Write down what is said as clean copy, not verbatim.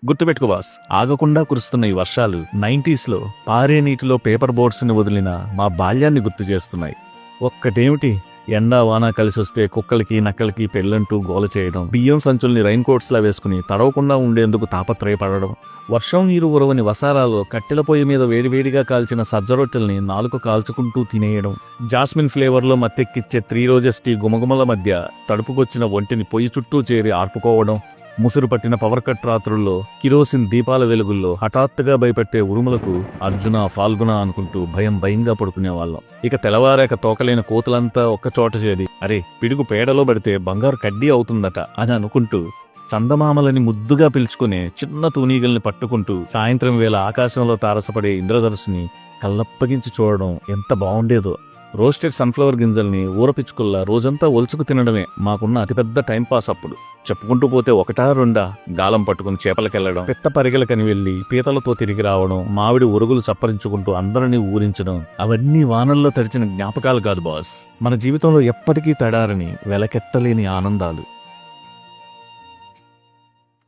గుర్తుపెట్టుకో బాస్, ఆగకుండా కురుస్తున్న ఈ వర్షాలు 90s లో పారే నీటిలో పేపర్ బోట్స్ ని వదిలిన మా బాల్యాన్ని గుర్తు చేస్తున్నాయి. ఒక్కటేమిటి, ఎండా వాన కలిసొస్తే కుక్కలకి నక్కలకి పెళ్ళంటూ గోల చేయడం, బియ్యం సంచుల్ని రైన్ కోట్స్లా వేసుకుని తడవకుండా ఉండేందుకు తాపత్రయపడడం, వర్షం నీరు ఉరవని వసారాలో కట్టెల పొయ్యి మీద వేడివేడిగా కాల్చిన సజ్జరొట్టెల్ని నాలుక కాల్చుకుంటూ తినేయడం, జాస్మిన్ ఫ్లేవర్లో మత్తెక్కిచ్చే 3 రోజెస్ టీ గుమగుమల మధ్య తడుపుకొచ్చిన ఒంటిని పొయ్యి చుట్టూ చేరి ఆర్పుకోవడం, ముసురు పట్టిన పవర్ కట్ రాత్రుల్లో కిరోసిన్ దీపాల వెలుగుల్లో హఠాత్తుగా భయపెట్టే ఉరుములకు అర్జున ఫాల్గుణ అనుకుంటూ భయంగా పడుకునేవాళ్ళం. ఇక తెల్లవారాక తోకలేని కోతులంతా ఒక్కచోట చేరి అరే పిడుగు పేడలో పడితే బంగారు కడ్డీ అవుతుందట అని అనుకుంటూ చందమామలని ముద్దుగా పిలుచుకునే చిన్న తూనీగల్ని పట్టుకుంటూ సాయంత్రం వేళ ఆకాశంలో తారసపడే ఇంద్రధనుస్సుని కళ్ళప్పగించి చూడడం ఎంత బాగుండేదో. రోస్టెడ్ సన్ఫ్లవర్ గింజల్ని ఊరపిచ్చుకుల్లా రోజంతా ఒలుచుకు తినడమే మాకున్న అతిపెద్ద టైంపాస్. అప్పుడు చెప్పుకుంటూ పోతే ఒకటా రెండా గాలం పట్టుకుని చేపలకెళ్లడం, పెద్ద పరిగెలకని వెళ్లి పీతలతో తిరిగి రావడం, మామిడి ఉరుగులు చప్పరించుకుంటూ అందరినీ ఊరించడం, అవన్నీ వానల్లో తడిచిన జ్ఞాపకాలు కాదు బాస్, మన జీవితంలో ఎప్పటికీ తడారని వెలకెట్టలేని ఆనందాలు.